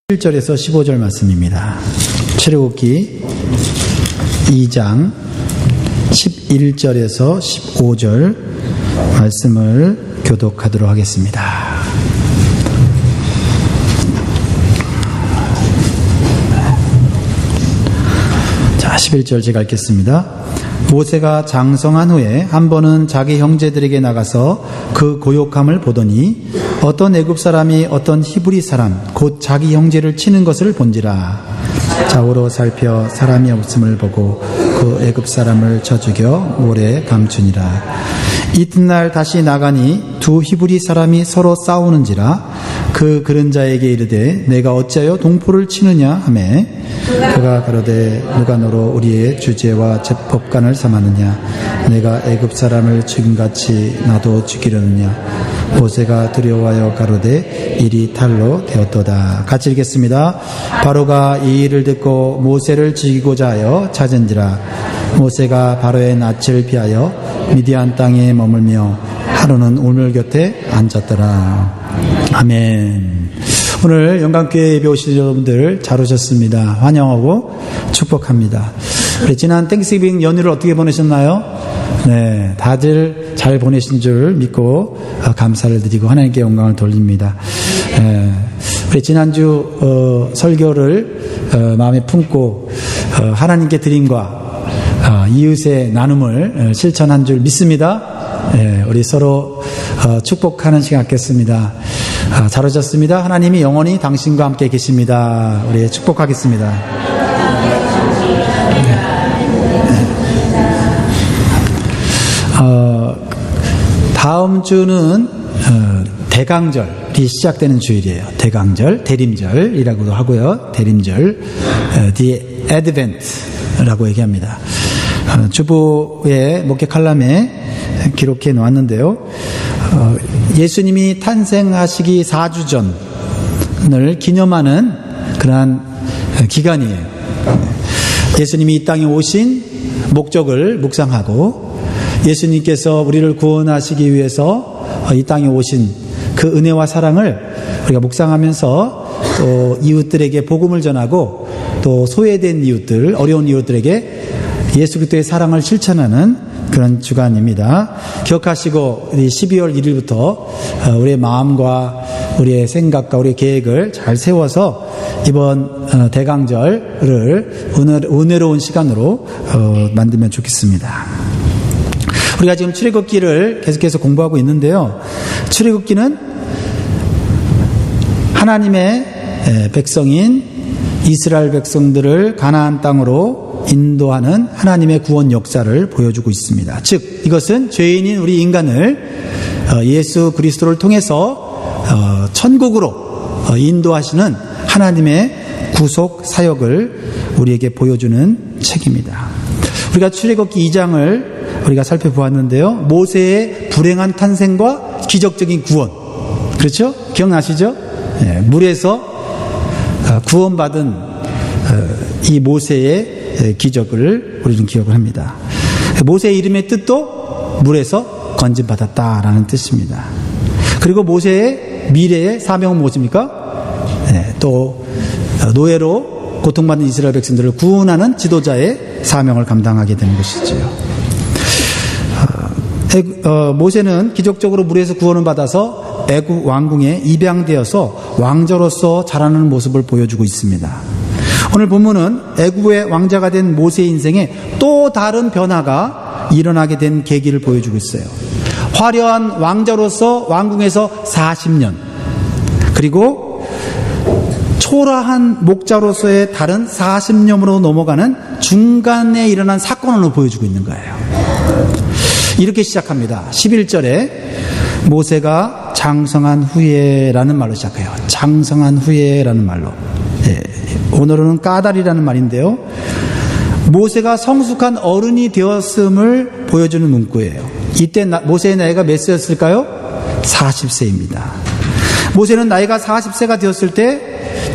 1절에서 15절 말씀입니다. 출애굽기 2장 11절에서 15절 말씀을 교독하도록 하겠습니다. 자, 11절 제가 읽겠습니다. 모세가 장성한 후에 한 번은 자기 형제들에게 나가서 그 고욕함을 보더니 어떤 애굽 사람이 어떤 히브리 사람 곧 자기 형제를 치는 것을 본지라. 좌우로 살펴 사람이 없음을 보고 그 애굽 사람을 쳐 죽여 모래에 감추니라. 이튿날 다시 나가니 두 히브리 사람이 서로 싸우는지라. 그 그른 자에게 이르되 내가 어찌하여 동포를 치느냐 하매 그가 가로되 누가 너로 우리의 주제와 제법관을 삼았느냐. 내가 애굽 사람을 죽임같이 나도 죽이려느냐. 모세가 두려워하여 가로되 일이 탈로 되었도다. 같이 읽겠습니다. 바로가 이 일을 듣고 모세를 죽이고자 하여 찾은지라. 모세가 바로의 낯을 피하여 미디안 땅에 머물며 하루는 우물 곁에 앉았더라. 아멘. 오늘 영광교회 예배 오신 여러분들 잘 오셨습니다. 환영하고 축복합니다. 우리 지난 땡스기빙 연휴를 어떻게 보내셨나요? 네, 다들 잘 보내신 줄 믿고 감사를 드리고 하나님께 영광을 돌립니다. 우리 지난주 설교를 마음에 품고 하나님께 드림과 이웃의 나눔을 실천한 줄 믿습니다. 우리 서로 축복하는 시간 갖겠습니다. 잘 오셨습니다. 하나님이 영원히 당신과 함께 계십니다. 우리 축복하겠습니다. 다음 주는 대강절이 시작되는 주일이에요. 대강절, 대림절이라고도 하고요. 대림절, The Advent라고 얘기합니다. 주보의 목회 칼럼에 기록해 놓았는데요. 예수님이 탄생하시기 4주 전을 기념하는 그러한 기간이에요. 예수님이 이 땅에 오신 목적을 묵상하고 예수님께서 우리를 구원하시기 위해서 이 땅에 오신 그 은혜와 사랑을 우리가 묵상하면서 또 이웃들에게 복음을 전하고 또 소외된 이웃들, 어려운 이웃들에게 예수 그리스도의 사랑을 실천하는 그런 주간입니다. 기억하시고 우리 12월 1일부터 우리의 마음과 우리의 생각과 우리의 계획을 잘 세워서 이번 대강절을 은혜로운 시간으로 만들면 좋겠습니다. 우리가 지금 출애굽기를 계속해서 공부하고 있는데요. 출애굽기는 하나님의 백성인 이스라엘 백성들을 가나안 땅으로 인도하는 하나님의 구원 역사를 보여주고 있습니다. 즉 이것은 죄인인 우리 인간을 예수 그리스도를 통해서 천국으로 인도하시는 하나님의 구속 사역을 우리에게 보여주는 책입니다. 우리가 출애굽기 2장을 우리가 살펴보았는데요. 모세의 불행한 탄생과 기적적인 구원. 그렇죠? 기억나시죠? 네, 물에서 구원받은 이 모세의 기적을 우리는 기억을 합니다. 모세의 이름의 뜻도 물에서 건짐받았다라는 뜻입니다. 그리고 모세의 미래의 사명은 무엇입니까? 네, 또 노예로 고통받는 이스라엘 백성들을 구원하는 지도자의 사명을 감당하게 되는 것이죠. 모세는 기적적으로 물에서 구원을 받아서 애굽 왕궁에 입양되어서 왕자로서 자라는 모습을 보여주고 있습니다. 오늘 본문은 애굽의 왕자가 된 모세의 인생에 또 다른 변화가 일어나게 된 계기를 보여주고 있어요. 화려한 왕자로서 왕궁에서 40년, 그리고 초라한 목자로서의 다른 40년으로 넘어가는 중간에 일어난 사건을 보여주고 있는 거예요. 이렇게 시작합니다. 11절에 모세가 장성한 후에라는 말로 시작해요. 장성한 후에라는 말로. 오늘은 까달이라는 말인데요. 모세가 성숙한 어른이 되었음을 보여주는 문구예요. 이때 모세의 나이가 몇 세였을까요? 40세입니다. 모세는 나이가 40세가 되었을 때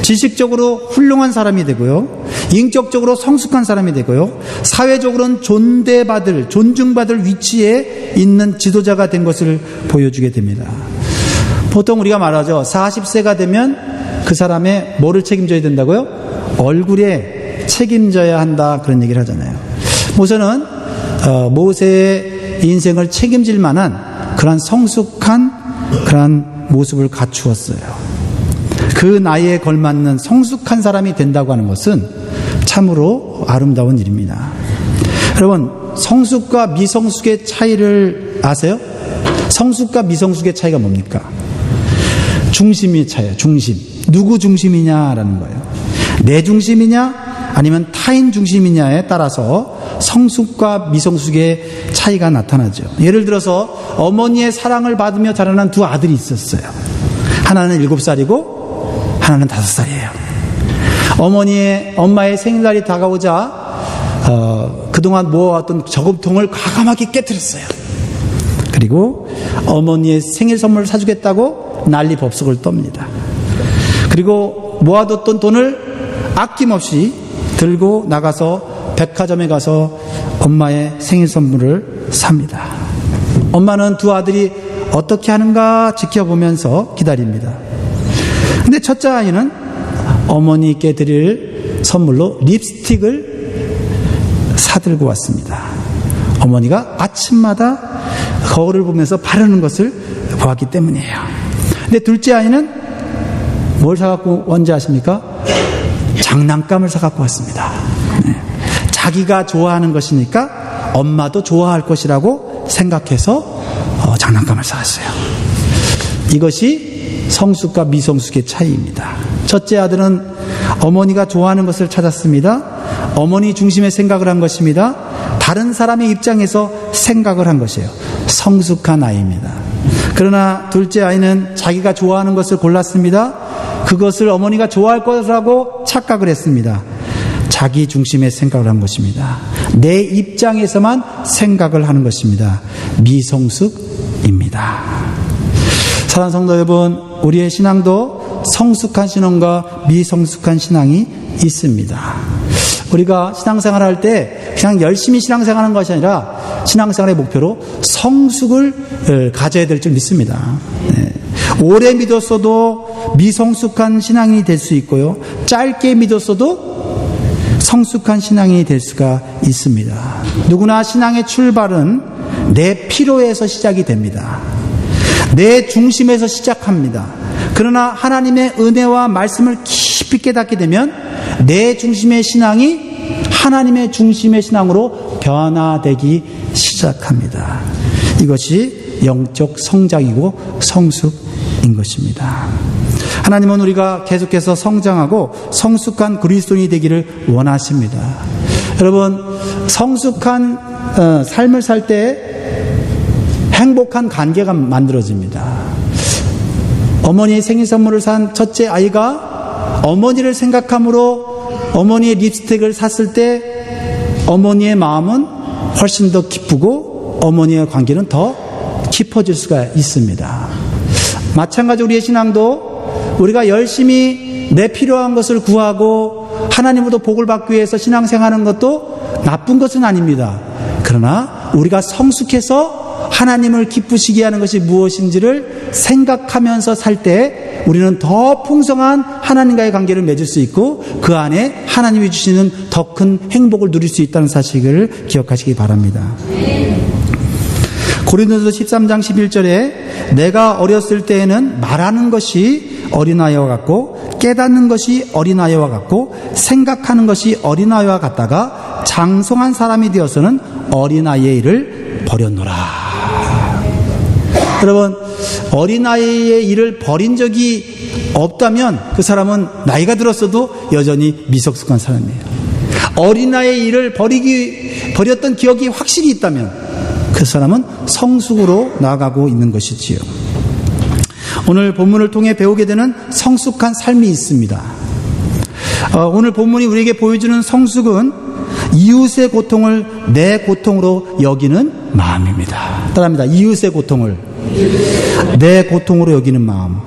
지식적으로 훌륭한 사람이 되고요. 인격적으로 성숙한 사람이 되고요. 사회적으로는 존중받을 위치에 있는 지도자가 된 것을 보여주게 됩니다. 보통 우리가 말하죠. 40세가 되면 그 사람의 뭐를 책임져야 된다고요? 얼굴에 책임져야 한다, 그런 얘기를 하잖아요. 모세는 모세의 인생을 책임질 만한 그런 성숙한 그런 모습을 갖추었어요. 그 나이에 걸맞는 성숙한 사람이 된다고 하는 것은 참으로 아름다운 일입니다. 여러분, 성숙과 미성숙의 차이를 아세요? 성숙과 미성숙의 차이가 뭡니까? 중심의 차이예요. 중심. 누구 중심이냐라는 거예요. 내 중심이냐 아니면 타인 중심이냐에 따라서 성숙과 미성숙의 차이가 나타나죠. 예를 들어서 어머니의 사랑을 받으며 자라난 두 아들이 있었어요. 하나는 7살이고 하나는 5살이에요. 엄마의 생일날이 다가오자 그동안 모아왔던 저금통을 과감하게 깨뜨렸어요. 그리고 어머니의 생일 선물을 사주겠다고 난리 법석을 떱니다. 그리고 모아뒀던 돈을 아낌없이 들고 나가서 백화점에 가서 엄마의 생일 선물을 삽니다. 엄마는 두 아들이 어떻게 하는가 지켜보면서 기다립니다. 근데 첫째 아이는 어머니께 드릴 선물로 립스틱을 사들고 왔습니다. 어머니가 아침마다 거울을 보면서 바르는 것을 보았기 때문이에요. 근데 둘째 아이는 뭘 사갖고 왔는지 아십니까? 장난감을 사갖고 왔습니다. 자기가 좋아하는 것이니까 엄마도 좋아할 것이라고 생각해서 장난감을 사왔어요. 이것이 성숙과 미성숙의 차이입니다. 첫째 아들은 어머니가 좋아하는 것을 찾았습니다. 어머니 중심의 생각을 한 것입니다. 다른 사람의 입장에서 생각을 한 것이에요. 성숙한 아이입니다. 그러나 둘째 아이는 자기가 좋아하는 것을 골랐습니다. 그것을 어머니가 좋아할 것이라고 착각을 했습니다. 자기 중심의 생각을 한 것입니다. 내 입장에서만 생각을 하는 것입니다. 미성숙입니다. 사랑하는 성도 여러분, 우리의 신앙도 성숙한 신앙과 미성숙한 신앙이 있습니다. 우리가 신앙생활 할 때 그냥 열심히 신앙생활하는 것이 아니라 신앙생활의 목표로 성숙을 가져야 될 줄 믿습니다. 오래 믿었어도 미성숙한 신앙이 될 수 있고요, 짧게 믿었어도 성숙한 신앙이 될 수가 있습니다. 누구나 신앙의 출발은 내 필요에서 시작이 됩니다. 내 중심에서 시작합니다. 그러나 하나님의 은혜와 말씀을 깊이 깨닫게 되면 내 중심의 신앙이 하나님의 중심의 신앙으로 변화되기 시작합니다. 이것이 영적 성장이고 성숙인 것입니다. 하나님은 우리가 계속해서 성장하고 성숙한 그리스도인이 되기를 원하십니다. 여러분, 성숙한 삶을 살 때 행복한 관계가 만들어집니다. 어머니의 생일 선물을 산 첫째 아이가 어머니를 생각함으로 어머니의 립스틱을 샀을 때 어머니의 마음은 훨씬 더 기쁘고 어머니의 관계는 더 깊어질 수가 있습니다. 마찬가지로 우리의 신앙도 우리가 열심히 내 필요한 것을 구하고 하나님으로부터 복을 받기 위해서 신앙생활하는 것도 나쁜 것은 아닙니다. 그러나 우리가 성숙해서 하나님을 기쁘시게 하는 것이 무엇인지를 생각하면서 살 때 우리는 더 풍성한 하나님과의 관계를 맺을 수 있고 그 안에 하나님이 주시는 더 큰 행복을 누릴 수 있다는 사실을 기억하시기 바랍니다. 고린도서 13장 11절에 내가 어렸을 때에는 말하는 것이 어린아이와 같고 깨닫는 것이 어린아이와 같고 생각하는 것이 어린아이와 같다가 장성한 사람이 되어서는 어린아이의 일을 버렸노라. 여러분, 어린아이의 일을 버린 적이 없다면 그 사람은 나이가 들었어도 여전히 미성숙한 사람이에요. 어린아이의 일을 버렸던 기억이 확실히 있다면 그 사람은 성숙으로 나아가고 있는 것이지요. 오늘 본문을 통해 배우게 되는 성숙한 삶이 있습니다. 오늘 본문이 우리에게 보여주는 성숙은 이웃의 고통을 내 고통으로 여기는 마음입니다. 따라합니다. 이웃의 고통을 내 고통으로 여기는 마음.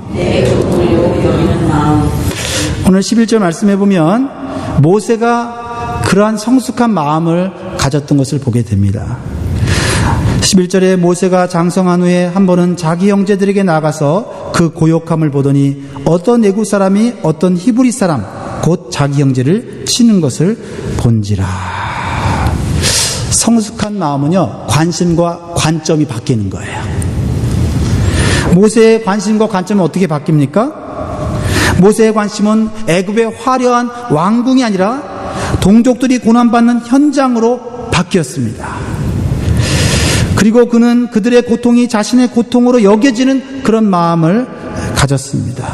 오늘 11절 말씀해 보면 모세가 그러한 성숙한 마음을 가졌던 것을 보게 됩니다. 11절에 모세가 장성한 후에 한 번은 자기 형제들에게 나가서 그 고욕함을 보더니 어떤 애굽 사람이 어떤 히브리 사람 곧 자기 형제를 치는 것을 본지라. 성숙한 마음은요, 관심과 관점이 바뀌는 거예요. 모세의 관심과 관점은 어떻게 바뀝니까? 모세의 관심은 애굽의 화려한 왕궁이 아니라 동족들이 고난받는 현장으로 바뀌었습니다. 그리고 그는 그들의 고통이 자신의 고통으로 여겨지는 그런 마음을 가졌습니다.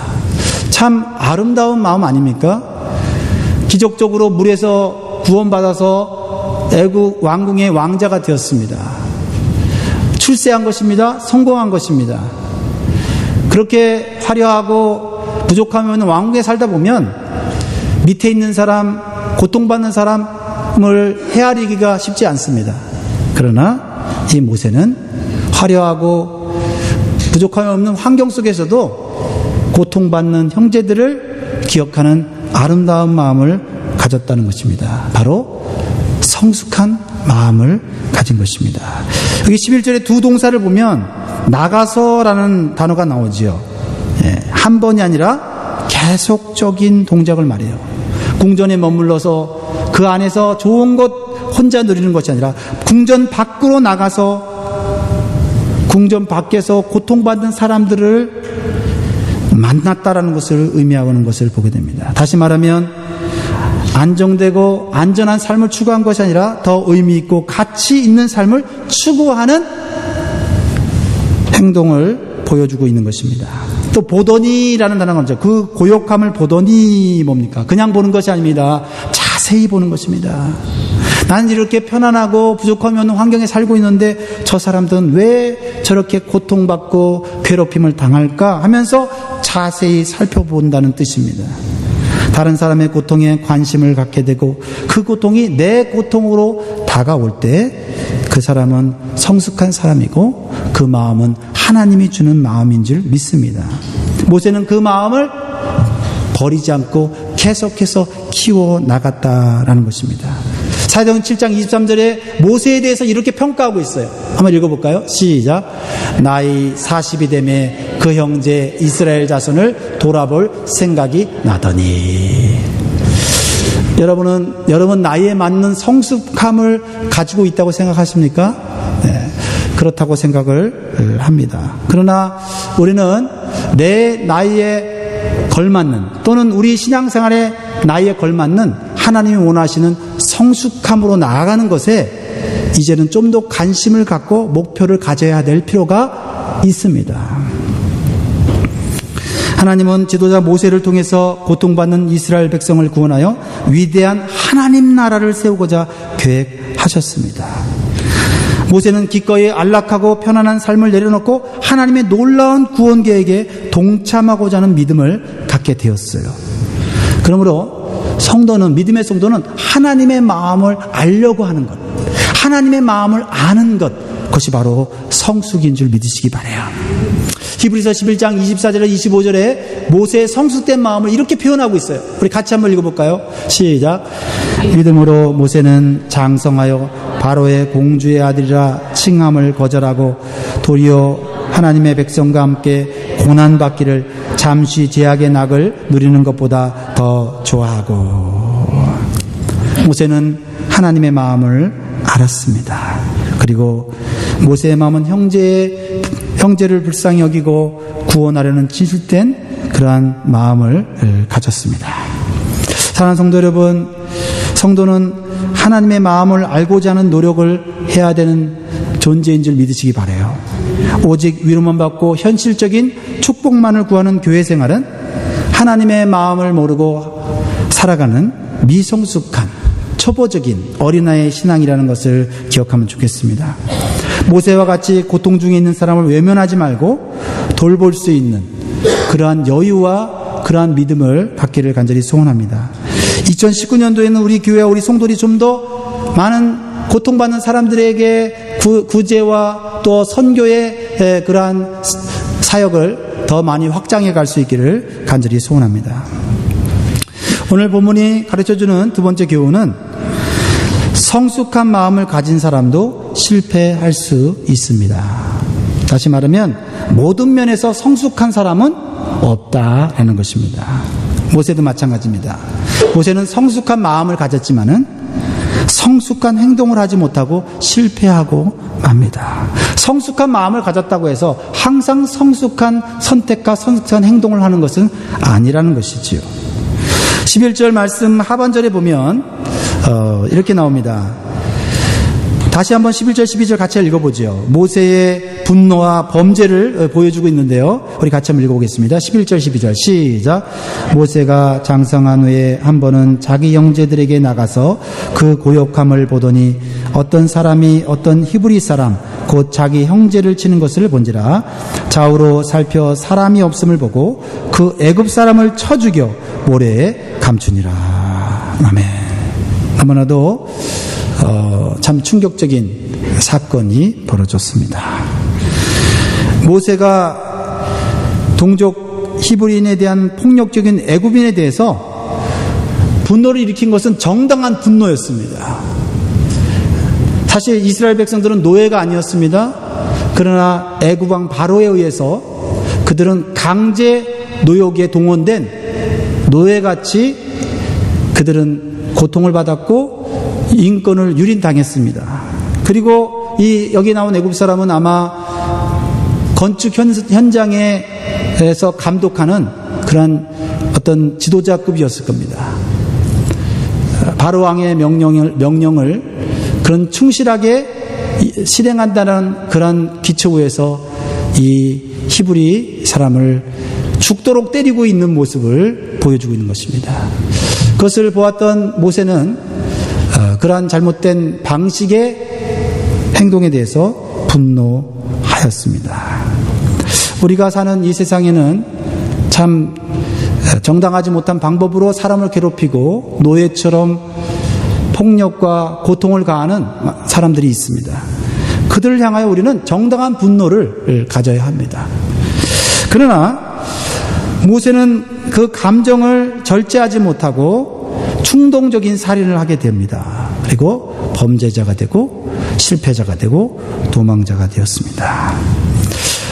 참 아름다운 마음 아닙니까? 기적적으로 물에서 구원받아서 애굽 왕궁의 왕자가 되었습니다. 출세한 것입니다. 성공한 것입니다. 그렇게 화려하고 부족함이 없는 왕국에 살다 보면 밑에 있는 사람, 고통받는 사람을 헤아리기가 쉽지 않습니다. 그러나 이 모세는 화려하고 부족함이 없는 환경 속에서도 고통받는 형제들을 기억하는 아름다운 마음을 가졌다는 것입니다. 바로 성숙한 마음을 가진 것입니다. 여기 11절에 두 동사를 보면 나가서라는 단어가 나오지요. 한 번이 아니라 계속적인 동작을 말해요. 궁전에 머물러서 그 안에서 좋은 것 혼자 누리는 것이 아니라 궁전 밖으로 나가서 궁전 밖에서 고통받는 사람들을 만났다라는 것을 의미하고 있는 것을 보게 됩니다. 다시 말하면 안정되고 안전한 삶을 추구한 것이 아니라 더 의미 있고 가치 있는 삶을 추구하는 행동을 보여주고 있는 것입니다. 또 보더니라는 단어가 있죠. 그 고욕함을 보더니 뭡니까? 그냥 보는 것이 아닙니다. 자세히 보는 것입니다. 나는 이렇게 편안하고 부족함이 없는 환경에 살고 있는데 저 사람들은 왜 저렇게 고통받고 괴롭힘을 당할까 하면서 자세히 살펴본다는 뜻입니다. 다른 사람의 고통에 관심을 갖게 되고 그 고통이 내 고통으로 다가올 때 그 사람은 성숙한 사람이고 그 마음은 하나님이 주는 마음인 줄 믿습니다. 모세는 그 마음을 버리지 않고 계속해서 키워나갔다라는 것입니다. 사도행전 7장 23절에 모세에 대해서 이렇게 평가하고 있어요. 한번 읽어볼까요? 시작. 나이 40이 되매 그 형제 이스라엘 자손을 돌아볼 생각이 나더니. 여러분 나이에 맞는 성숙함을 가지고 있다고 생각하십니까? 네, 그렇다고 생각을 합니다. 그러나 우리는 내 나이에 걸맞는 또는 우리 신앙생활의 나이에 걸맞는 하나님이 원하시는 성숙함으로 나아가는 것에 이제는 좀 더 관심을 갖고 목표를 가져야 될 필요가 있습니다. 하나님은 지도자 모세를 통해서 고통받는 이스라엘 백성을 구원하여 위대한 하나님 나라를 세우고자 계획하셨습니다. 모세는 기꺼이 안락하고 편안한 삶을 내려놓고 하나님의 놀라운 구원 계획에 동참하고자 하는 믿음을 갖게 되었어요. 그러므로 성도는, 믿음의 성도는 하나님의 마음을 알려고 하는 것, 하나님의 마음을 아는 것, 그것이 바로 성숙인 줄 믿으시기 바라요. 히브리서 11장 24절에 25절에 모세의 성숙된 마음을 이렇게 표현하고 있어요. 우리 같이 한번 읽어볼까요? 시작. 믿음으로 모세는 장성하여 바로의 공주의 아들이라 칭함을 거절하고 도리어 하나님의 백성과 함께 고난받기를 잠시 제약의 낙을 누리는 것보다 더 좋아하고. 모세는 하나님의 마음을 알았습니다. 그리고 모세의 마음은 형제를 불쌍히 여기고 구원하려는 진실된 그러한 마음을 가졌습니다. 사랑하는 성도 여러분, 성도는 하나님의 마음을 알고자 하는 노력을 해야 되는 존재인 줄 믿으시기 바라요. 오직 위로만 받고 현실적인 축복만을 구하는 교회 생활은 하나님의 마음을 모르고 살아가는 미성숙한 초보적인 어린아이의 신앙이라는 것을 기억하면 좋겠습니다. 모세와 같이 고통 중에 있는 사람을 외면하지 말고 돌볼 수 있는 그러한 여유와 그러한 믿음을 갖기를 간절히 소원합니다. 2019년도에는 우리 교회와 우리 성도들이 좀 더 많은 고통받는 사람들에게 구제와 또 선교의 그러한 사역을 더 많이 확장해 갈 수 있기를 간절히 소원합니다. 오늘 본문이 가르쳐주는 두 번째 교훈은 성숙한 마음을 가진 사람도 실패할 수 있습니다. 다시 말하면 모든 면에서 성숙한 사람은 없다라는 것입니다. 모세도 마찬가지입니다. 모세는 성숙한 마음을 가졌지만은 성숙한 행동을 하지 못하고 실패하고 맙니다. 성숙한 마음을 가졌다고 해서 항상 성숙한 선택과 성숙한 행동을 하는 것은 아니라는 것이지요. 11절 말씀 하반절에 보면 이렇게 나옵니다. 다시 한번 11절 12절 같이 읽어보죠. 모세의 분노와 범죄를 보여주고 있는데요. 우리 같이 한번 읽어보겠습니다. 11절 12절 시작. 모세가 장성한 후에 한 번은 자기 형제들에게 나가서 그 고역함을 보더니 어떤 사람이 어떤 히브리 사람 곧 자기 형제를 치는 것을 본지라. 좌우로 살펴 사람이 없음을 보고 그 애굽 사람을 쳐 죽여 모래에 감추니라. 아멘. 너무나도 참 충격적인 사건이 벌어졌습니다. 모세가 동족 히브리인에 대한 폭력적인 애굽인에 대해서 분노를 일으킨 것은 정당한 분노였습니다. 사실 이스라엘 백성들은 노예가 아니었습니다. 그러나 애굽 왕 바로에 의해서 그들은 강제 노역에 동원된 노예같이 그들은 고통을 받았고 인권을 유린당했습니다. 그리고 여기 나온 애굽 사람은 아마 건축 현장에서 감독하는 그런 어떤 지도자급이었을 겁니다. 바로 왕의 명령을 그런 충실하게 실행한다는 그런 기초에서 이 히브리 사람을 죽도록 때리고 있는 모습을 보여주고 있는 것입니다. 그것을 보았던 모세는 그러한 잘못된 방식의 행동에 대해서 분노하였습니다. 우리가 사는 이 세상에는 참 정당하지 못한 방법으로 사람을 괴롭히고 노예처럼 폭력과 고통을 가하는 사람들이 있습니다. 그들을 향하여 우리는 정당한 분노를 가져야 합니다. 그러나 모세는 그 감정을 절제하지 못하고 충동적인 살인을 하게 됩니다. 그리고 범죄자가 되고 실패자가 되고 도망자가 되었습니다.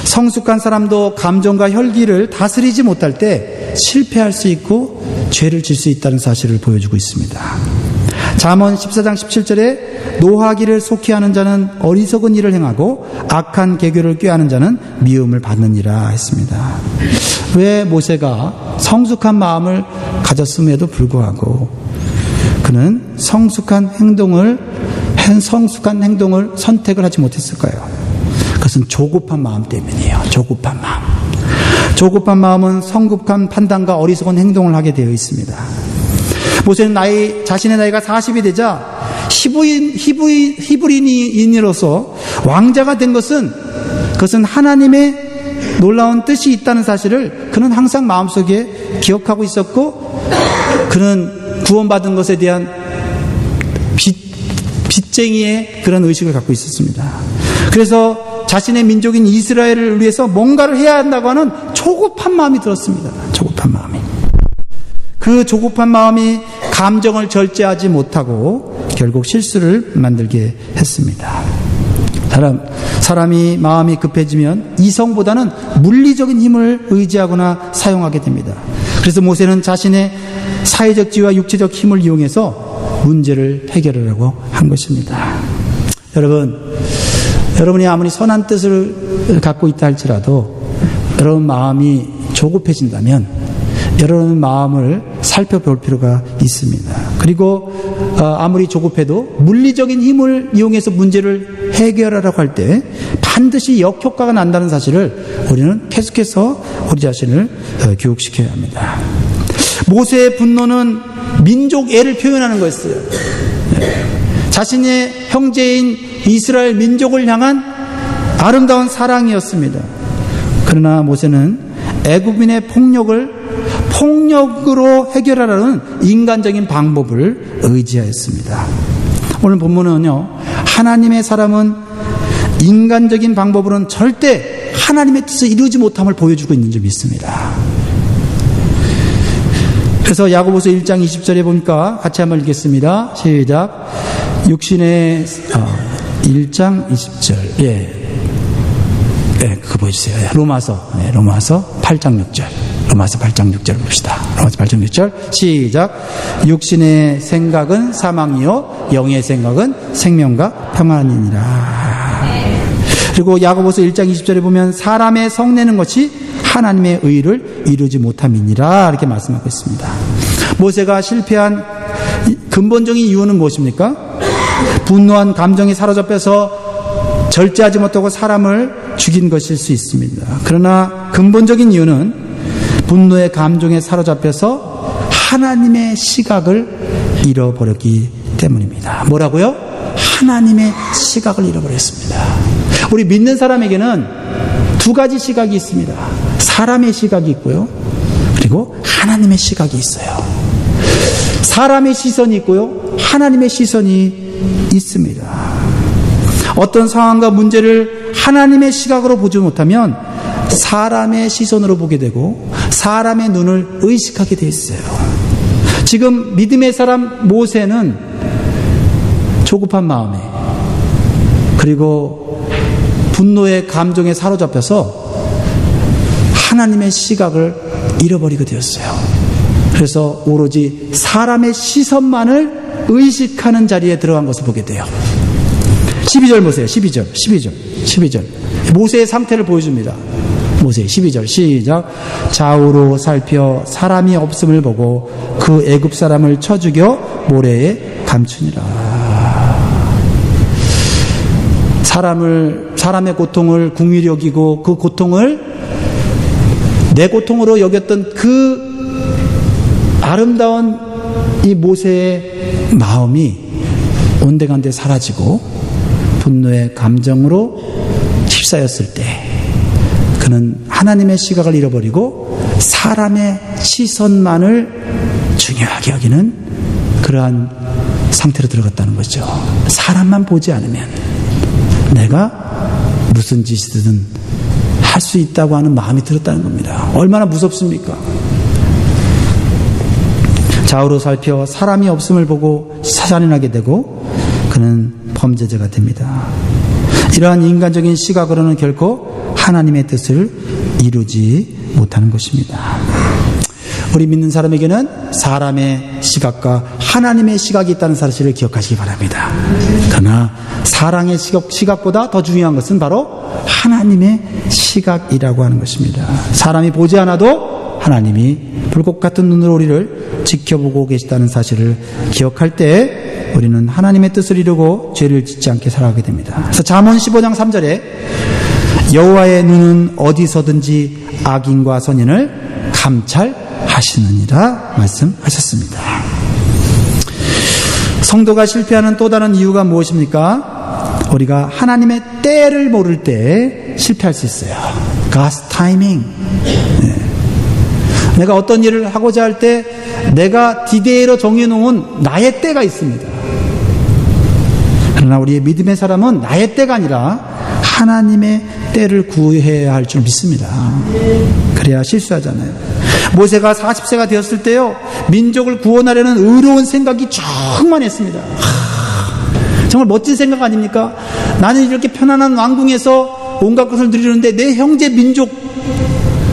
성숙한 사람도 감정과 혈기를 다스리지 못할 때 실패할 수 있고 죄를 질 수 있다는 사실을 보여주고 있습니다. 잠언 14장 17절에 노하기를 속히하는 자는 어리석은 일을 행하고 악한 계교를 꾀하는 자는 미움을 받느니라 했습니다. 왜 모세가 성숙한 마음을 가졌음에도 불구하고 그는 성숙한 행동을 선택을 하지 못했을까요? 그것은 조급한 마음 때문이에요. 조급한 마음. 조급한 마음은 성급한 판단과 어리석은 행동을 하게 되어 있습니다. 모세는 자신의 나이가 40이 되자 히브리인으로서 왕자가 된 그것은 하나님의 놀라운 뜻이 있다는 사실을 그는 항상 마음속에 기억하고 있었고 그는 구원받은 것에 대한 빚쟁이의 그런 의식을 갖고 있었습니다. 그래서 자신의 민족인 이스라엘을 위해서 뭔가를 해야 한다고 하는 조급한 마음이 들었습니다. 조급한 마음이. 그 조급한 마음이 감정을 절제하지 못하고 결국 실수를 만들게 했습니다. 사람이 마음이 급해지면 이성보다는 물리적인 힘을 의지하거나 사용하게 됩니다. 그래서 모세는 자신의 사회적 지위와 육체적 힘을 이용해서 문제를 해결하려고 한 것입니다. 여러분이 아무리 선한 뜻을 갖고 있다 할지라도 여러분 마음이 조급해진다면 여러분 마음을 살펴볼 필요가 있습니다. 그리고 아무리 조급해도 물리적인 힘을 이용해서 문제를 해결하려고 할 때 반드시 역효과가 난다는 사실을 우리는 계속해서 우리 자신을 교육시켜야 합니다. 모세의 분노는 민족애를 표현하는 거였어요. 자신의 형제인 이스라엘 민족을 향한 아름다운 사랑이었습니다. 그러나 모세는 애굽인의 폭력으로 해결하라는 인간적인 방법을 의지하였습니다. 오늘 본문은요, 하나님의 사람은 인간적인 방법으로는 절대 하나님의 뜻을 이루지 못함을 보여주고 있는 점이 있습니다. 그래서 야고보서 1장 20절에 보니까 같이 한번 읽겠습니다. 시작. 육신의 1장 20절. 예. 네, 그거 보여주세요. 로마서 8장 6절. 로마서 8장 6절 봅시다. 로마서 8장 6절 시작. 육신의 생각은 사망이요 영의 생각은 생명과 평안이니라. 그리고 야고보서 1장 20절에 보면 사람의 성내는 것이 하나님의 의를 이루지 못함이니라 이렇게 말씀하고 있습니다. 모세가 실패한 근본적인 이유는 무엇입니까? 분노한 감정이 사로잡혀서 절제하지 못하고 사람을 죽인 것일 수 있습니다. 그러나 근본적인 이유는 분노의 감정에 사로잡혀서 하나님의 시각을 잃어버렸기 때문입니다. 뭐라고요? 하나님의 시각을 잃어버렸습니다. 우리 믿는 사람에게는 두 가지 시각이 있습니다. 사람의 시각이 있고요. 그리고 하나님의 시각이 있어요. 사람의 시선이 있고요. 하나님의 시선이 있습니다. 어떤 상황과 문제를 하나님의 시각으로 보지 못하면 사람의 시선으로 보게 되고 사람의 눈을 의식하게 돼 있어요. 지금 믿음의 사람 모세는 조급한 마음에 그리고 분노의 감정에 사로잡혀서 하나님의 시각을 잃어버리게 되었어요. 그래서 오로지 사람의 시선만을 의식하는 자리에 들어간 것을 보게 돼요. 12절 보세요. 12절. 모세의 상태를 보여줍니다. 모세 12절 시작. 좌우로 살펴 사람이 없음을 보고 그 애굽 사람을 쳐 죽여 모래에 감추니라. 사람의 고통을 긍휼히 여기고 그 고통을 내 고통으로 여겼던 그 아름다운 이 모세의 마음이 온데간데 사라지고 분노의 감정으로 휩싸였을 때 그는 하나님의 시각을 잃어버리고 사람의 시선만을 중요하게 여기는 그러한 상태로 들어갔다는 거죠. 사람만 보지 않으면 내가 무슨 짓이든 할 수 있다고 하는 마음이 들었다는 겁니다. 얼마나 무섭습니까? 좌우로 살펴 사람이 없음을 보고 사산하게 되고 그는 범죄자가 됩니다. 이러한 인간적인 시각으로는 결코 하나님의 뜻을 이루지 못하는 것입니다. 우리 믿는 사람에게는 사람의 시각과 하나님의 시각이 있다는 사실을 기억하시기 바랍니다. 그러나 사랑의 시각보다 더 중요한 것은 바로 하나님의 시각이라고 하는 것입니다. 사람이 보지 않아도 하나님이 불꽃 같은 눈으로 우리를 지켜보고 계시다는 사실을 기억할 때 우리는 하나님의 뜻을 이루고 죄를 짓지 않게 살아가게 됩니다. 그래서 잠언 15장 3절에 여호와의 눈은 어디서든지 악인과 선인을 감찰하시느니라 말씀하셨습니다. 성도가 실패하는 또 다른 이유가 무엇입니까? 우리가 하나님의 때를 모를 때 실패할 수 있어요. God's timing. 내가 어떤 일을 하고자 할 때 내가 디데이로 정해놓은 나의 때가 있습니다. 그러나 우리의 믿음의 사람은 나의 때가 아니라 하나님의 때를 구해야 할 줄 믿습니다. 그래야 실수하잖아요. 모세가 40세가 되었을 때요, 민족을 구원하려는 의로운 생각이 충만했습니다. 정말 멋진 생각 아닙니까? 나는 이렇게 편안한 왕궁에서 온갖 것을 누리는데 내 형제 민족,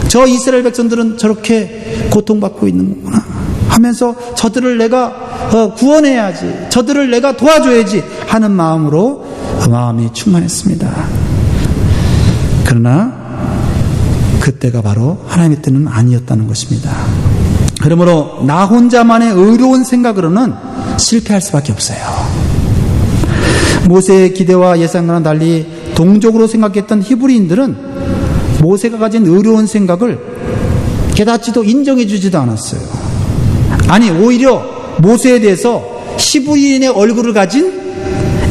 저 이스라엘 백성들은 저렇게 고통받고 있는 거구나 하면서 저들을 내가 구원해야지, 저들을 내가 도와줘야지 하는 마음으로 마음이 충만했습니다. 그러나 그때가 바로 하나님의 때는 아니었다는 것입니다. 그러므로 나 혼자만의 의로운 생각으로는 실패할 수밖에 없어요. 모세의 기대와 예상과는 달리 동족으로 생각했던 히브리인들은 모세가 가진 의로운 생각을 깨닫지도 인정해주지도 않았어요. 아니, 오히려 모세에 대해서 히브리인의 얼굴을 가진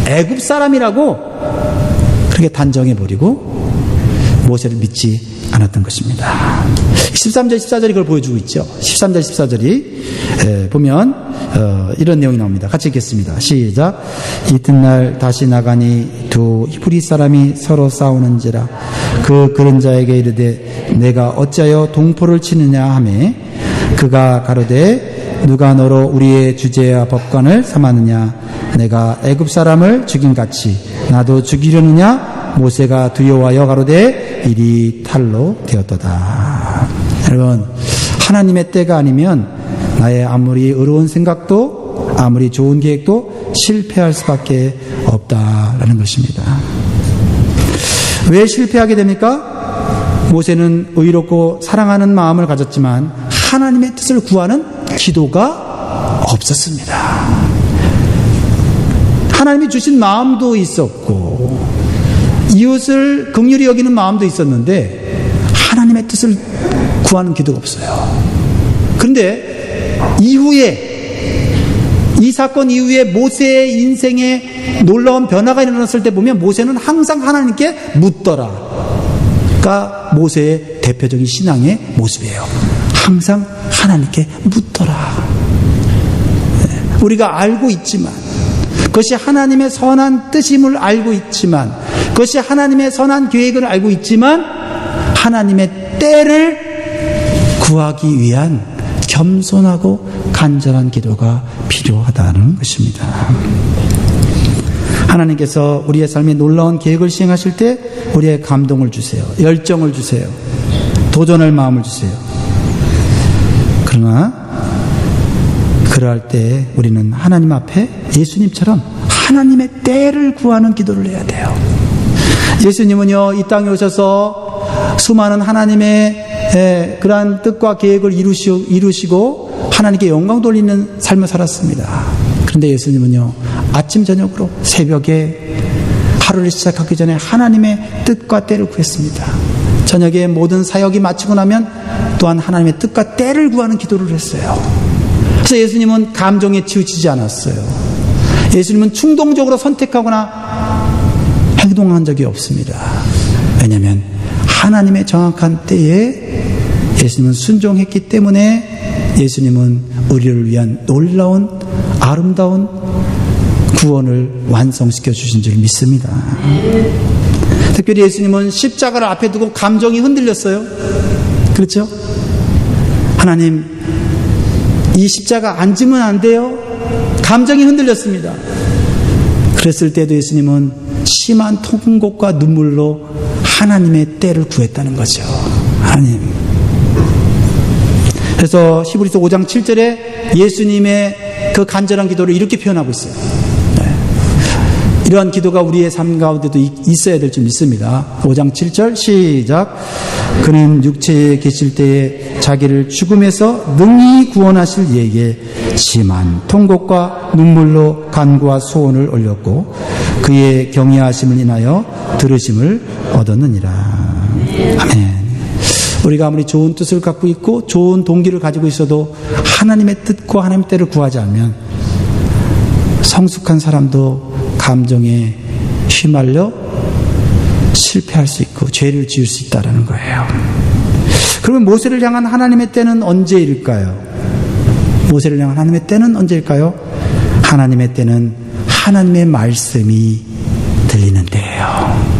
애굽 사람이라고 그렇게 단정해버리고 모세를 믿지 않았던 것입니다. 13절 14절이 그걸 보여주고 있죠. 13절 14절이 보면 이런 내용이 나옵니다. 같이 읽겠습니다. 시작. 이튿날 다시 나가니 두 히브리 사람이 서로 싸우는지라 그런 자에게 이르되 내가 어찌하여 동포를 치느냐 하매 그가 가로되 누가 너로 우리의 주제와 법관을 삼았느냐 내가 애굽 사람을 죽인 같이 나도 죽이려느냐 모세가 두려워하여 가로되 일이 탈로 되었도다. 여러분, 하나님의 때가 아니면 나의 아무리 의로운 생각도 아무리 좋은 계획도 실패할 수밖에 없다라는 것입니다. 왜 실패하게 됩니까? 모세는 의롭고 사랑하는 마음을 가졌지만 하나님의 뜻을 구하는 기도가 없었습니다. 하나님이 주신 마음도 있었고 이웃을 긍휼히 여기는 마음도 있었는데 하나님의 뜻을 구하는 기도가 없어요. 그런데 이 사건 이후에 모세의 인생에 놀라운 변화가 일어났을 때 보면 모세는 항상 하나님께 묻더라가 모세의 대표적인 신앙의 모습이에요. 항상 하나님께 묻더라. 우리가 알고 있지만, 그것이 하나님의 선한 뜻임을 알고 있지만, 그것이 하나님의 선한 계획을 알고 있지만 하나님의 때를 구하기 위한 겸손하고 간절한 기도가 필요하다는 것입니다. 하나님께서 우리의 삶에 놀라운 계획을 시행하실 때 우리의 감동을 주세요. 열정을 주세요. 도전할 마음을 주세요. 그러나 그러할 때 우리는 하나님 앞에 예수님처럼 하나님의 때를 구하는 기도를 해야 돼요. 예수님은요, 이 땅에 오셔서 수많은 하나님의 그러한 뜻과 계획을 이루시고 하나님께 영광 돌리는 삶을 살았습니다. 그런데 예수님은요, 아침 저녁으로 새벽에 하루를 시작하기 전에 하나님의 뜻과 때를 구했습니다. 저녁에 모든 사역이 마치고 나면 또한 하나님의 뜻과 때를 구하는 기도를 했어요. 그래서 예수님은 감정에 치우치지 않았어요. 예수님은 충동적으로 선택하거나 행동한 적이 없습니다. 왜냐하면 하나님의 정확한 때에 예수님은 순종했기 때문에 예수님은 우리를 위한 놀라운 아름다운 구원을 완성시켜 주신 줄 믿습니다. 특별히 예수님은 십자가를 앞에 두고 감정이 흔들렸어요. 그렇죠? 하나님, 이 십자가 안 지면 안 돼요? 감정이 흔들렸습니다. 그랬을 때도 예수님은 심한 통곡과 눈물로 하나님의 때를 구했다는 거죠. 하나님. 그래서 히브리서 5장 7절에 예수님의 그 간절한 기도를 이렇게 표현하고 있어요. 이러한 기도가 우리의 삶 가운데도 있어야 될 줄 믿습니다. 5장 7절 시작. 그는 육체에 계실 때에 자기를 죽음에서 능히 구원하실 이에게 심한 통곡과 눈물로 간구와 소원을 올렸고 그의 경외하심을 인하여 들으심을 얻었느니라. 아멘. 우리가 아무리 좋은 뜻을 갖고 있고 좋은 동기를 가지고 있어도 하나님의 뜻과 하나님의 때를 구하지 않으면 성숙한 사람도 감정에 휘말려 실패할 수 있고 죄를 지을 수 있다는 거예요. 그러면 모세를 향한 하나님의 때는 언제일까요? 모세를 향한 하나님의 때는 언제일까요? 하나님의 때는 하나님의 말씀이 들리는데요.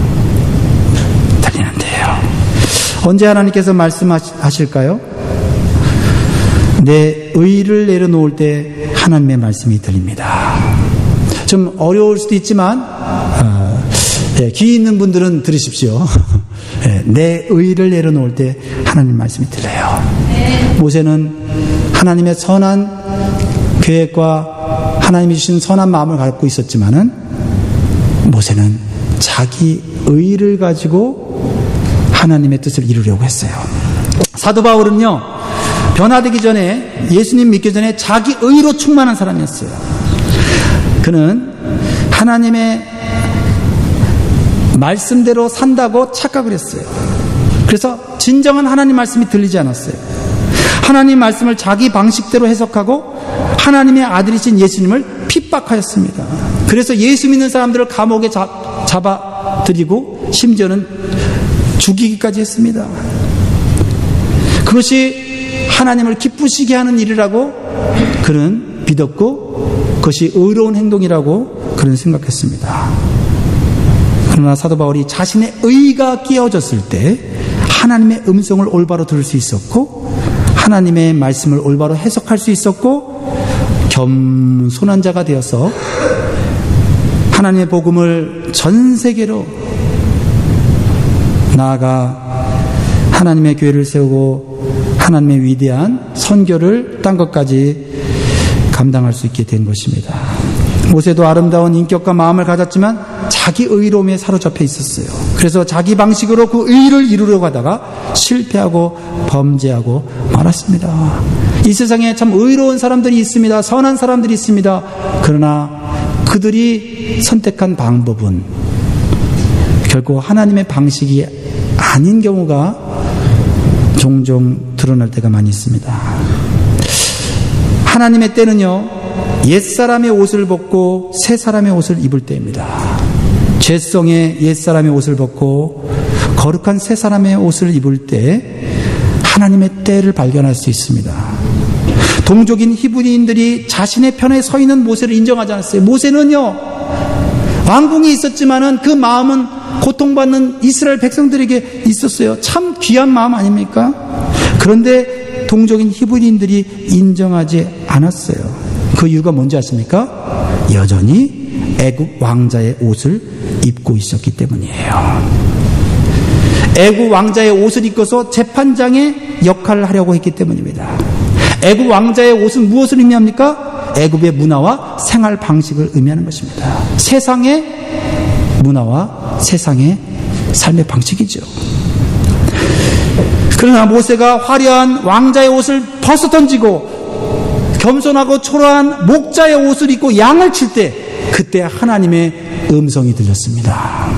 언제 하나님께서 말씀하실까요? 내 의를 내려놓을 때 하나님의 말씀이 들립니다. 좀 어려울 수도 있지만 귀 있는 분들은 들으십시오. 내 의를 내려놓을 때 하나님 말씀이 들려요. 모세는 하나님의 선한 계획과 하나님이 주신 선한 마음을 갖고 있었지만은 모세는 자기 의를 가지고 하나님의 뜻을 이루려고 했어요. 사도 바울은요, 변화되기 전에, 예수님 믿기 전에 자기 의로 충만한 사람이었어요. 그는 하나님의 말씀대로 산다고 착각을 했어요. 그래서 진정한 하나님 말씀이 들리지 않았어요. 하나님 말씀을 자기 방식대로 해석하고 하나님의 아들이신 예수님을 핍박하였습니다. 그래서 예수 믿는 사람들을 감옥에 잡아들이고 심지어는 죽이기까지 했습니다. 그것이 하나님을 기쁘시게 하는 일이라고 그는 믿었고 그것이 의로운 행동이라고 그는 생각했습니다. 그러나 사도 바울이 자신의 의가 끼어졌을 때 하나님의 음성을 올바로 들을 수 있었고 하나님의 말씀을 올바로 해석할 수 있었고 겸손한 자가 되어서 하나님의 복음을 전 세계로 나아가 하나님의 교회를 세우고 하나님의 위대한 선교를 딴 것까지 감당할 수 있게 된 것입니다. 모세도 아름다운 인격과 마음을 가졌지만 자기 의로움에 사로잡혀 있었어요. 그래서 자기 방식으로 그 의를 이루려고 하다가 실패하고 범죄하고 말았습니다. 이 세상에 참 의로운 사람들이 있습니다. 선한 사람들이 있습니다. 그러나 그들이 선택한 방법은 결국 하나님의 방식이 아닌 경우가 종종 드러날 때가 많이 있습니다. 하나님의 때는요, 옛사람의 옷을 벗고 새사람의 옷을 입을 때입니다. 죄성의 옛사람의 옷을 벗고 거룩한 새사람의 옷을 입을 때 하나님의 때를 발견할 수 있습니다. 동족인 히브리인들이 자신의 편에 서 있는 모세를 인정하지 않았어요. 모세는요, 왕궁이 있었지만은 그 마음은 고통받는 이스라엘 백성들에게 있었어요. 참 귀한 마음 아닙니까? 그런데 동족인 히브리인들이 인정하지 않았어요. 그 이유가 뭔지 아십니까? 여전히 애굽 왕자의 옷을 입고 있었기 때문이에요. 애굽 왕자의 옷을 입고서 재판장의 역할을 하려고 했기 때문입니다. 애굽 왕자의 옷은 무엇을 의미합니까? 애굽의 문화와 생활 방식을 의미하는 것입니다. 세상의 문화와 세상의 삶의 방식이죠. 그러나 모세가 화려한 왕자의 옷을 벗어 던지고 겸손하고 초라한 목자의 옷을 입고 양을 칠 때, 그때 하나님의 음성이 들렸습니다.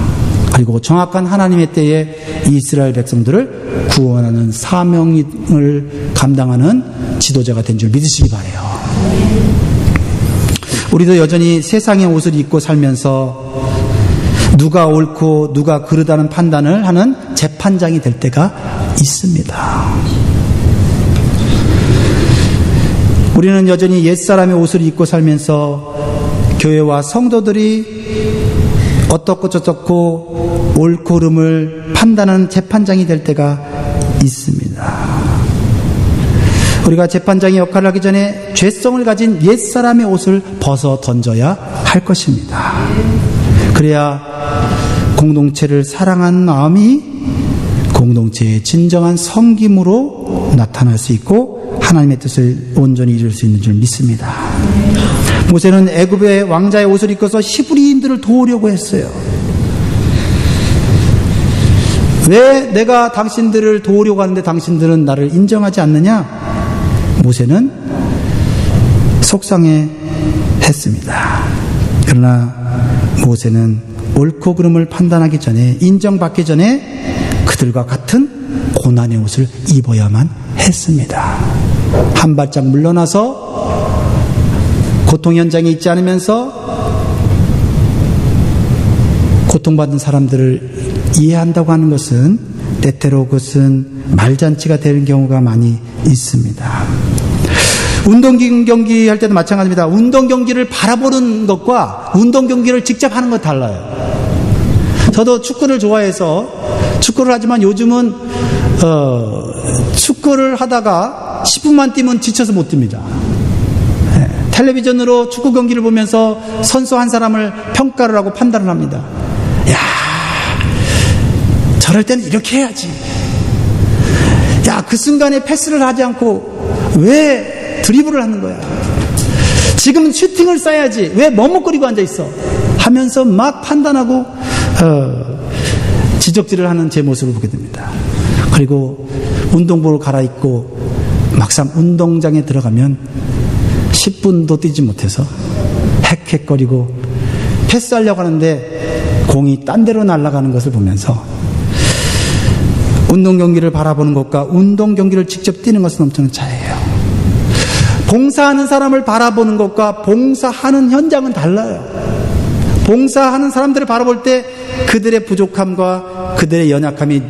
그리고 정확한 하나님의 때에 이스라엘 백성들을 구원하는 사명을 감당하는 지도자가 된 줄 믿으시기 바라요. 우리도 여전히 세상의 옷을 입고 살면서 누가 옳고 누가 그르다는 판단을 하는 재판장이 될 때가 있습니다. 우리는 여전히 옛사람의 옷을 입고 살면서 교회와 성도들이 어떻고 저떻고 옳고름을 판단하는 재판장이 될 때가 있습니다. 우리가 재판장의 역할을 하기 전에 죄성을 가진 옛사람의 옷을 벗어 던져야 할 것입니다. 그래야 공동체를 사랑하는 마음이 공동체의 진정한 섬김으로 나타날 수 있고 하나님의 뜻을 온전히 이룰 수 있는 줄 믿습니다. 모세는 애굽의 왕자의 옷을 입고서 히브리인들을 도우려고 했어요. 왜 내가 당신들을 도우려고 하는데 당신들은 나를 인정하지 않느냐? 모세는 속상해 했습니다. 그러나 모세는 옳고 그름을 판단하기 전에, 인정받기 전에 그들과 같은 고난의 옷을 입어야만 했습니다. 한 발짝 물러나서 고통 현장에 있지 않으면서 고통받는 사람들을 이해한다고 하는 것은 때때로 그것은 말잔치가 되는 경우가 많이 있습니다. 운동 경기 할 때도 마찬가지입니다. 운동 경기를 바라보는 것과 운동 경기를 직접 하는 것 달라요. 저도 축구를 좋아해서 축구를 하지만 요즘은 축구를 하다가 10분만 뛰면 지쳐서 못 뜁니다. 텔레비전으로 축구 경기를 보면서 선수 한 사람을 평가를 하고 판단을 합니다. 야, 저럴 때는 이렇게 해야지. 야, 그 순간에 패스를 하지 않고 왜 드리블을 하는 거야? 지금은 슈팅을 쏴야지. 왜 머뭇거리고 앉아있어? 하면서 막 판단하고 지적질을 하는 제 모습을 보게 됩니다. 그리고 운동복을 갈아입고 막상 운동장에 들어가면 10분도 뛰지 못해서 헥헥거리고 패스하려고 하는데 공이 딴 데로 날아가는 것을 보면서 운동 경기를 바라보는 것과 운동 경기를 직접 뛰는 것은 엄청난 차이예요. 봉사하는 사람을 바라보는 것과 봉사하는 현장은 달라요. 봉사하는 사람들을 바라볼 때 그들의 부족함과 그들의 연약함이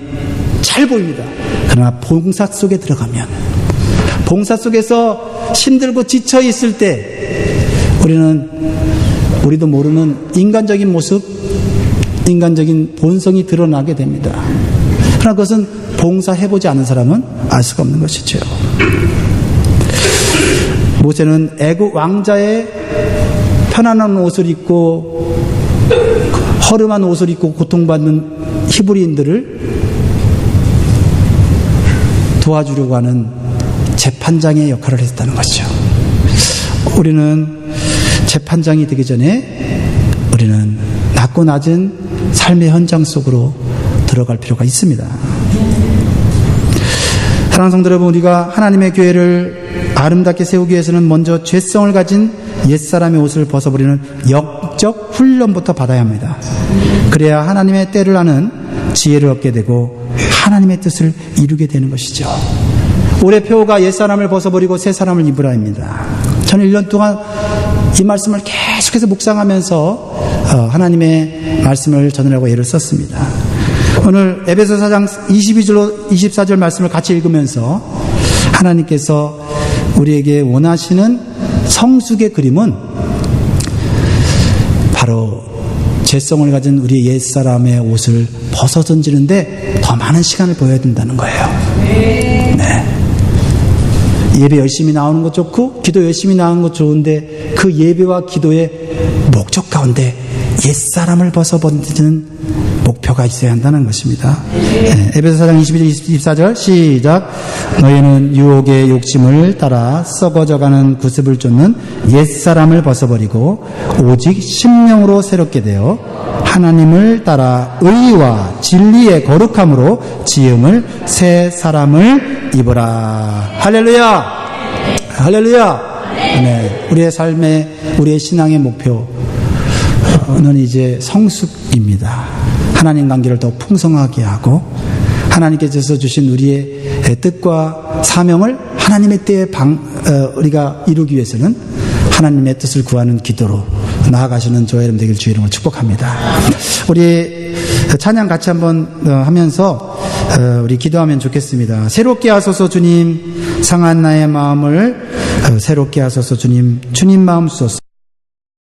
잘 보입니다. 그러나 봉사 속에 들어가면, 봉사 속에서 힘들고 지쳐 있을 때 우리도 모르는 인간적인 모습, 인간적인 본성이 드러나게 됩니다. 그러나 그것은 봉사해보지 않은 사람은 알 수가 없는 것이죠. 모세는 애굽 왕자의 편안한 옷을 입고 허름한 옷을 입고 고통받는 히브리인들을 도와주려고 하는 재판장의 역할을 했다는 것이죠. 우리는 재판장이 되기 전에 우리는 낮고 낮은 삶의 현장 속으로 들어갈 필요가 있습니다. 사랑하는 성도 여러분, 우리가 하나님의 교회를 아름답게 세우기 위해서는 먼저 죄성을 가진 옛사람의 옷을 벗어버리는 영적 훈련부터 받아야 합니다. 그래야 하나님의 때를 아는 지혜를 얻게 되고 하나님의 뜻을 이루게 되는 것이죠. 올해 표어가 옛사람을 벗어버리고 새 사람을 입으라입니다. 저는 1년 동안 이 말씀을 계속해서 묵상하면서 하나님의 말씀을 전하려고 애를 썼습니다. 오늘 에베소 4장 22절로 24절 말씀을 같이 읽으면서 하나님께서 우리에게 원하시는 성숙의 그림은 바로 죄성을 가진 우리 옛사람의 옷을 벗어던지는데 더 많은 시간을 보여야 된다는 거예요. 네. 예배 열심히 나오는 것 좋고 기도 열심히 나오는 것 좋은데 그 예배와 기도의 목적 가운데 옛사람을 벗어던지는 목표가 있어야 한다는 것입니다. 네, 에베소 4장 22절 24절 시작. 너희는 유혹의 욕심을 따라 썩어져가는 구습을 쫓는 옛사람을 벗어버리고 오직 심령으로 새롭게 되어 하나님을 따라 의와 진리의 거룩함으로 지음을 새 사람을 입어라. 할렐루야! 할렐루야! 네, 우리의 삶의 우리의 신앙의 목표는 이제 성숙입니다. 하나님 관계를 더 풍성하게 하고 하나님께서 주신 우리의 뜻과 사명을 하나님의 때에 우리가 이루기 위해서는 하나님의 뜻을 구하는 기도로 나아가시는 저와 여러분 되길 주의 이름으로 축복합니다. 우리 찬양 같이 한번 하면서 우리 기도하면 좋겠습니다. 새롭게 하소서 주님, 상한 나의 마음을 새롭게 하소서 주님, 주님 마음 주소서.